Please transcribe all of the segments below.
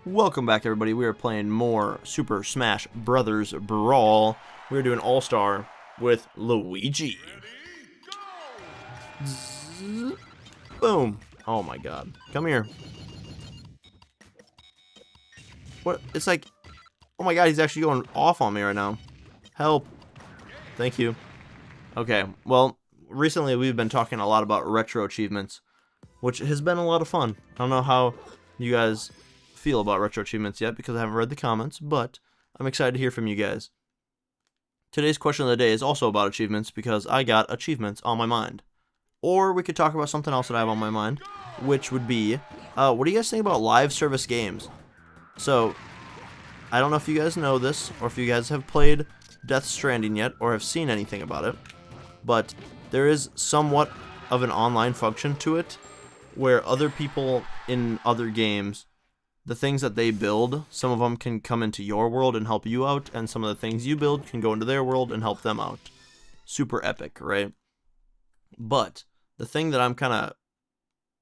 Welcome back, everybody. We are playing more Super Smash Bros Brawl. We're doing All-Star with Luigi. Boom. Oh my god. Come here. What? It's like... Oh my god, he's actually going off on me right now. Help. Thank you. Okay, well, recently we've been talking a lot about retro achievements, which has been a lot of fun. I don't know how you guys feel about retro achievements yet because I haven't read the comments, but I'm excited to hear from you guys. Today's question of the day is also about achievements because I got achievements on my mind. Or we could talk about something else that I have on my mind, which would be, what do you guys think about live service games? So, I don't know if you guys know this, or if you guys have played Death Stranding yet, or have seen anything about it, but there is somewhat of an online function to it, where other people in other games, the things that they build, some of them can come into your world and help you out, and some of the things you build can go into their world and help them out. Super epic, right? But the thing that I'm kind of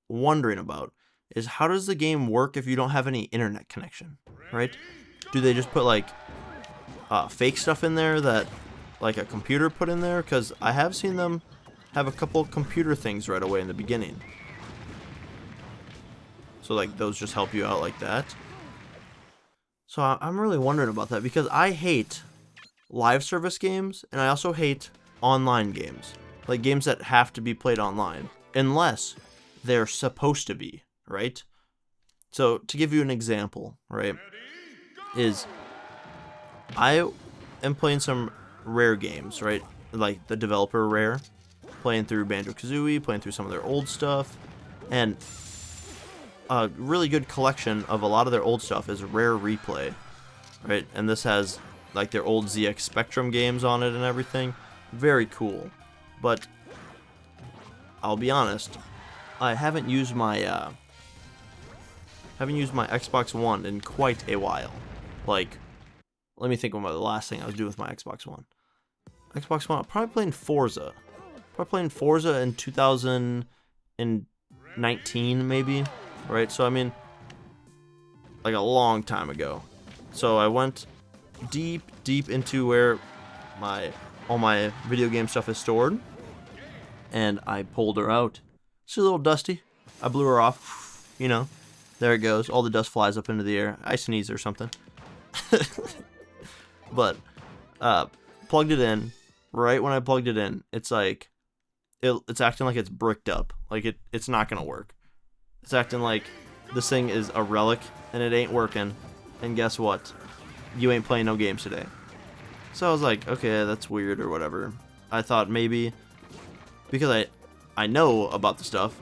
wondering about is how does the game work if you don't have any internet connection, right? Do they just put like fake stuff in there that like a computer put in there? Because I have seen them have a couple computer things right away in the beginning. So, like, those just help you out like that. So, I'm really wondering about that because I hate live service games, and I also hate online games. Like, games that have to be played online. Unless they're supposed to be, right? So, to give you an example, right, is I am playing some Rare games, right? Like, the developer Rare. Playing through Banjo-Kazooie, playing through some of their old stuff, and a really good collection of a lot of their old stuff is Rare Replay, right? And this has like their old ZX Spectrum games on it and everything. Very cool. But I'll be honest, I haven't used my Xbox One in quite a while. Like, let me think about the last thing I was doing with my Xbox One. Xbox One, I'm probably playing Forza. In 2019 maybe. Right, so I mean, like a long time ago. So I went deep into where all my video game stuff is stored, and I pulled her out. She's a little dusty. I blew her off, you know. There it goes. All the dust flies up into the air. I sneeze or something. But plugged it in. Right when I plugged it in, it's like it's acting like it's bricked up. Like it's not gonna work. It's acting like this thing is a relic and it ain't working. And guess what? You ain't playing no games today. So I was like, okay, that's weird or whatever. I thought maybe because I know about the stuff,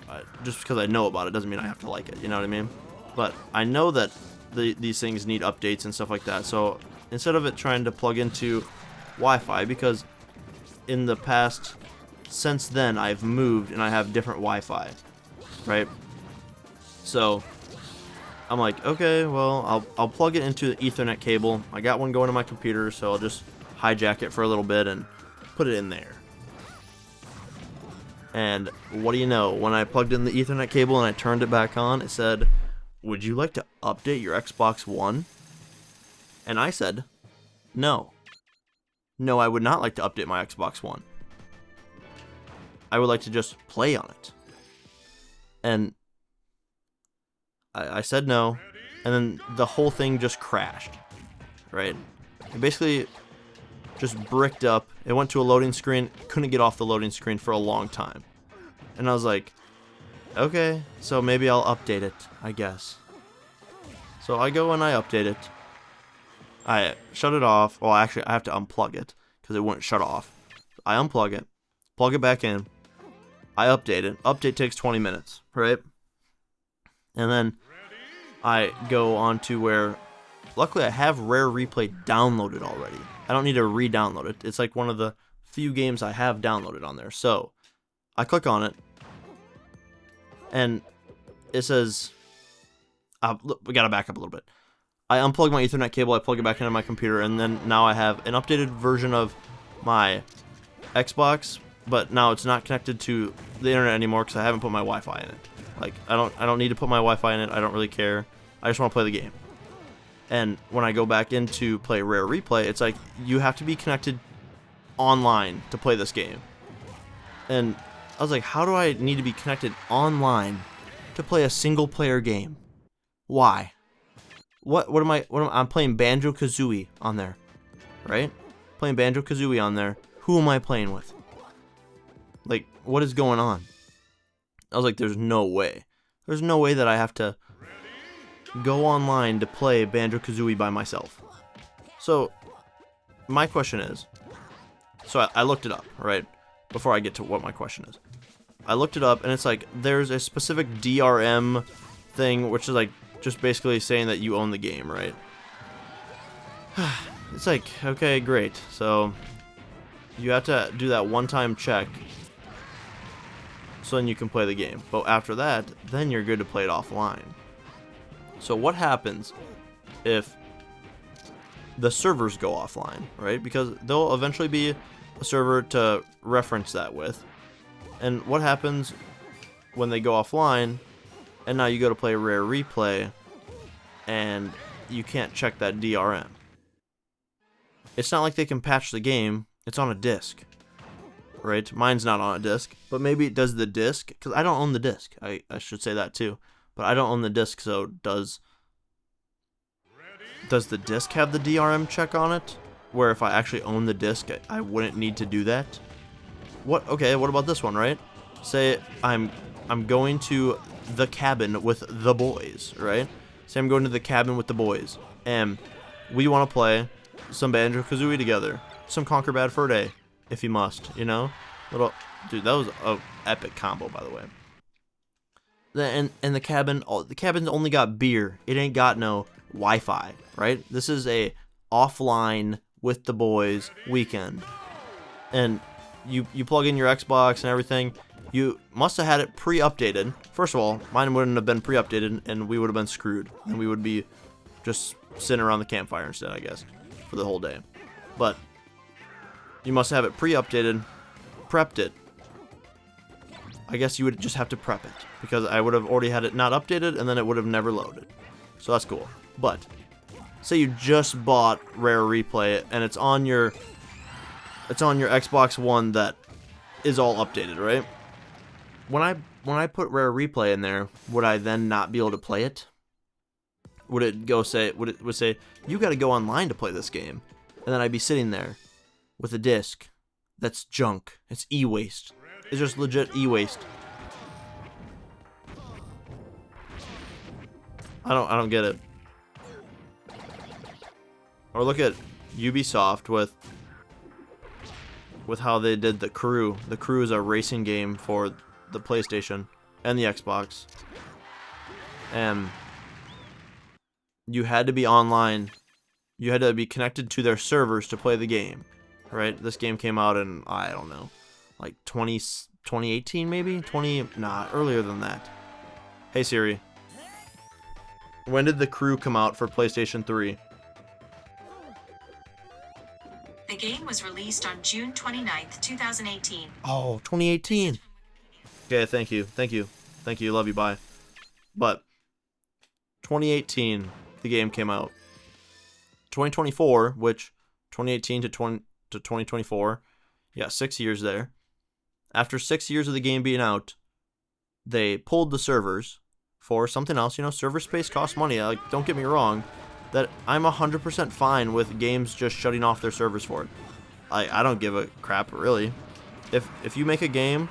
just because I know about it doesn't mean I have to like it. You know what I mean? But I know that these things need updates and stuff like that. So instead of it trying to plug into Wi-Fi, because in the past, since then, I've moved and I have different Wi-Fi, right? So I'm like, okay, well, I'll plug it into the Ethernet cable. I got one going to my computer, so I'll just hijack it for a little bit and put it in there. And what do you know? When I plugged in the Ethernet cable and I turned it back on, it said, "Would you like to update your Xbox One?" And I said, no. No, I would not like to update my Xbox One. I would like to just play on it. And I said no, and then the whole thing just crashed, right? It basically just bricked up. It went to a loading screen, couldn't get off the loading screen for a long time. And I was like, okay, so maybe I'll update it, I guess. So I go and I update it. I shut it off. Well, actually, I have to unplug it because it wouldn't shut off. I unplug it, plug it back in. I update it. Update takes 20 minutes, right? And then I go on to where, luckily I have Rare Replay downloaded already. I don't need to re-download it. It's like one of the few games I have downloaded on there. So I click on it, and it says, we gotta back up a little bit. I unplug my Ethernet cable, I plug it back into my computer, and then now I have an updated version of my Xbox, but now it's not connected to the internet anymore because I haven't put my Wi-Fi in it. Like, I don't need to put my Wi-Fi in it. I don't really care. I just want to play the game. And when I go back in to play Rare Replay, it's like, you have to be connected online to play this game. And I was like, how do I need to be connected online to play a single player game? Why? I'm playing Banjo-Kazooie on there, right? Playing Banjo-Kazooie on there. Who am I playing with? Like, what is going on? I was like, there's no way. There's no way that I have to go online to play Banjo-Kazooie by myself. So, my question is, so I looked it up, right? Before I get to what my question is. I looked it up, and it's like, there's a specific DRM thing, which is like, just basically saying that you own the game, right? It's like, okay, great. So, you have to do that one-time check, so then you can play the game. But after that, then you're good to play it offline. So what happens if the servers go offline, right? Because there'll eventually be a server to reference that with. And what happens when they go offline, and now you go to play Rare Replay, and you can't check that DRM? It's not like they can patch the game. It's on a disc, right? Mine's not on a disc, but maybe it does the disc, because I don't own the disc. I should say that too. But I don't own the disc, so does the disc have the DRM check on it? Where if I actually own the disc, I wouldn't need to do that? Okay, what about this one, right? Say I'm going to the cabin with the boys, right? Say I'm going to the cabin with the boys, and we want to play some Banjo-Kazooie together. Some Conquer Bad Fur Day, if you must, you know? Dude, that was an epic combo, by the way. And the cabin's only got beer. It ain't got no Wi-Fi, right? This is a offline with the boys weekend. And you plug in your Xbox and everything. You must have had it pre-updated. First of all, mine wouldn't have been pre-updated, and we would have been screwed. And we would be just sitting around the campfire instead, I guess, for the whole day. But you must have it pre-updated, prepped it. I guess you would just have to prep it, because I would have already had it not updated, and then it would have never loaded. So that's cool. But say you just bought Rare Replay, and it's on your Xbox One that is all updated, right? When I put Rare Replay in there, would I then not be able to play it? Would it say you got to go online to play this game, and then I'd be sitting there with a disc that's junk. It's e-waste. It's just legit e-waste. I don't get it. Or look at Ubisoft with how they did The Crew. The Crew is a racing game for the PlayStation and the Xbox. And you had to be online. You had to be connected to their servers to play the game. Right? This game came out in, I don't know, like 2018 maybe? Earlier than that. Hey Siri. When did The Crew come out for PlayStation 3? The game was released on June 29th, 2018. Oh, 2018. Okay, thank you, love you, bye. But 2018, the game came out. 2024, which 2018 to 2024, yeah, 6 years there. After 6 years of the game being out, they pulled the servers for something else. You know, server space costs money. Like, don't get me wrong, that I'm 100% fine with games just shutting off their servers for it. I don't give a crap, really. If you make a game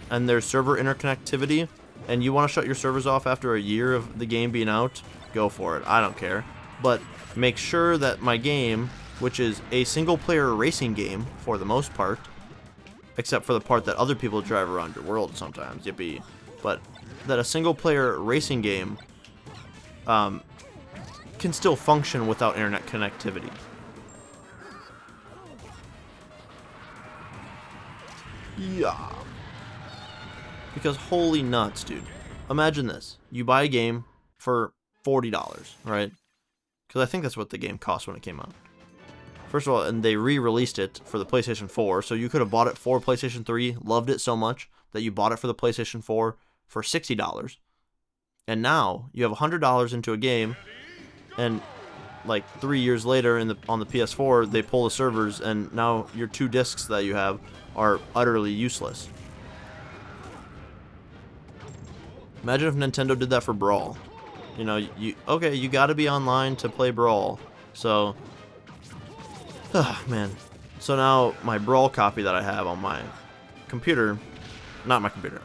and there's server interconnectivity and you want to shut your servers off after a year of the game being out, go for it. I don't care. But make sure that my game, which is a single-player racing game for the most part, except for the part that other people drive around your world sometimes, yippee, but that a single-player racing game can still function without internet connectivity. Yeah. Because holy nuts, dude. Imagine this. You buy a game for $40, right? Because I think that's what the game cost when it came out. First of all, and they re-released it for the PlayStation 4, so you could have bought it for PlayStation 3, loved it so much that you bought it for the PlayStation 4 for $60. And now you have $100 into a game, and like 3 years later on the PS4, they pull the servers, and now your 2 discs that you have are utterly useless. Imagine if Nintendo did that for Brawl. You know, you got to be online to play Brawl. So, man. So now my Brawl copy that I have on my computer, not my computer,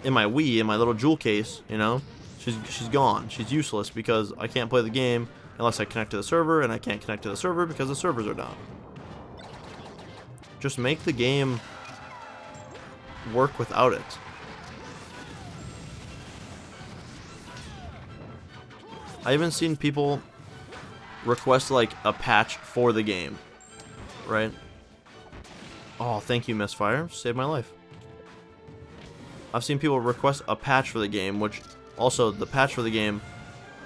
in my Wii, in my little jewel case, you know, she's gone. She's useless because I can't play the game unless I connect to the server, and I can't connect to the server because the servers are down. Just make the game work without it. I even seen people request like a patch for the game, right? Oh, thank you, Misfire. Saved my life. I've seen people request a patch for the game, which also the patch for the game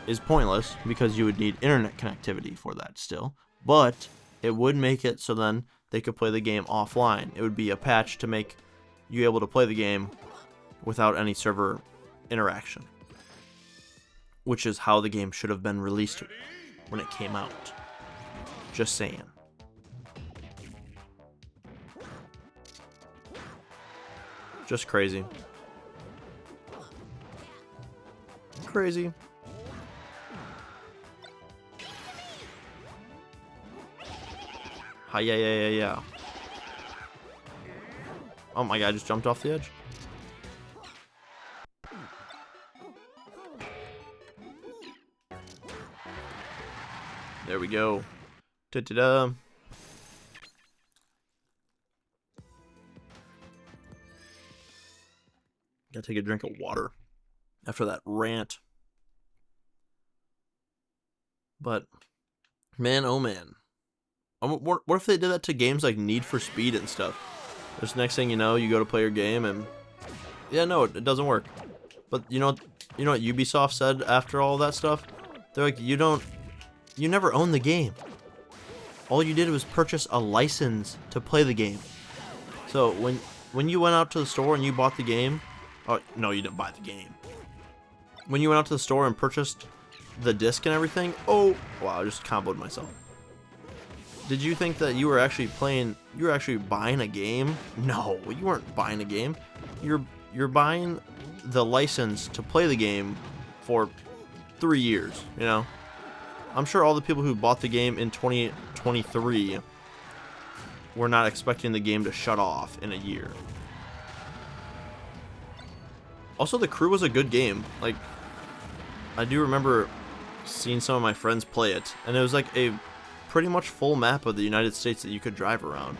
is pointless because you would need internet connectivity for that still. But it would make it so then they could play the game offline. It would be a patch to make you able to play the game without any server interaction, which is how the game should have been released when it came out. Just saying. Just crazy. Crazy. Hi, yeah. Oh my god, I just jumped off the edge. There we go. Da-da-da. Gotta take a drink of water after that rant. But, man, oh man. What if they did that to games like Need for Speed and stuff? Just next thing you know, you go to play your game and... yeah, no, it doesn't work. But you know what Ubisoft said after all that stuff? They're like, you never owned the game. All you did was purchase a license to play the game. So when you went out to the store and you bought the game... oh, no, you didn't buy the game. When you went out to the store and purchased the disc and everything... oh, wow, I just comboed myself. Did you think that you were actually playing... you were actually buying a game? No, you weren't buying a game. You're buying the license to play the game for 3 years, you know? I'm sure all the people who bought the game in 2023 were not expecting the game to shut off in a year. Also, The Crew was a good game. Like, I do remember seeing some of my friends play it, and it was like a pretty much full map of the United States that you could drive around.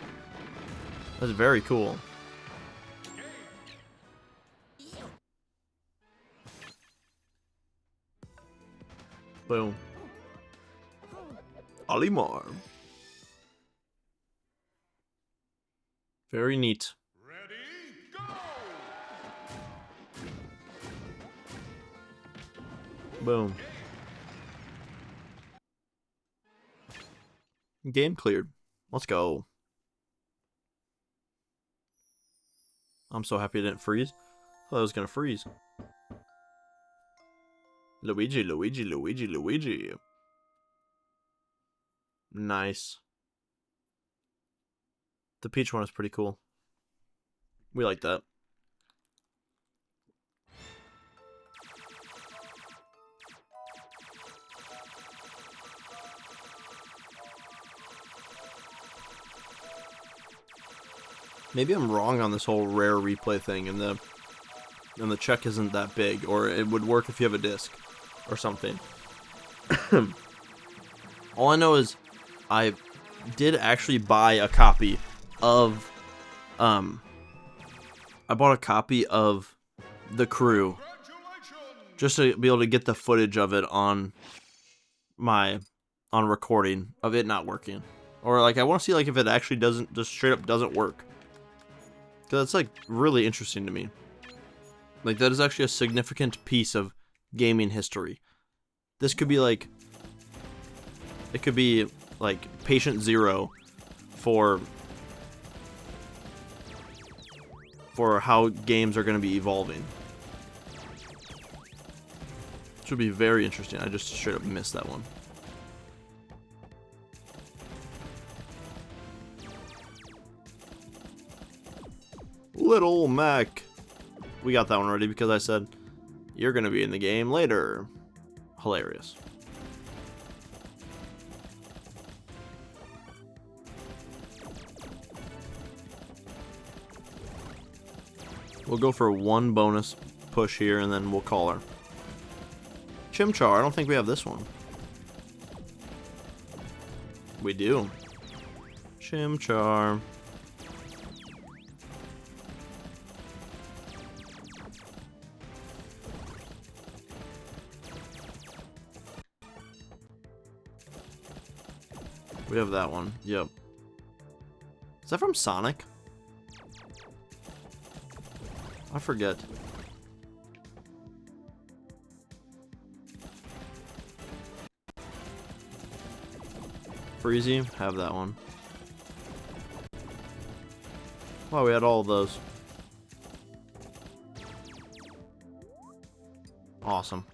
That's very cool. Boom. Olimar. Very neat. Ready, go! Boom. Game cleared. Let's go. I'm so happy it didn't freeze. I thought it was gonna freeze. Luigi. Nice. The Peach one is pretty cool. We like that. Maybe I'm wrong on this whole rare replay thing, and the check isn't that big, or it would work if you have a disc or something. All I know is I did actually buy a copy of I bought a copy of The Crew just to be able to get the footage of it on recording of it not working. Or like I want to see like if it actually just straight up doesn't work. Cuz it's like really interesting to me. Like that is actually a significant piece of gaming history. This could be like it could be like patient zero for how games are going to be evolving. Should be very interesting. I just straight up missed that one. Little Mac. We got that one already because I said, you're going to be in the game later. Hilarious. We'll go for one bonus push here, and then we'll call her. Chimchar, I don't think we have this one. We do. Chimchar. We have that one. Yep. Is that from Sonic? I forget. Freezy, have that one. Wow, we had all of those. Awesome.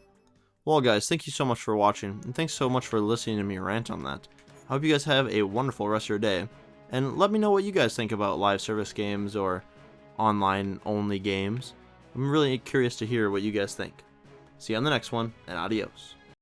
Well, guys, thank you so much for watching, and thanks so much for listening to me rant on that. I hope you guys have a wonderful rest of your day, and let me know what you guys think about live service games or online-only games. I'm really curious to hear what you guys think. See you on the next one, and adios.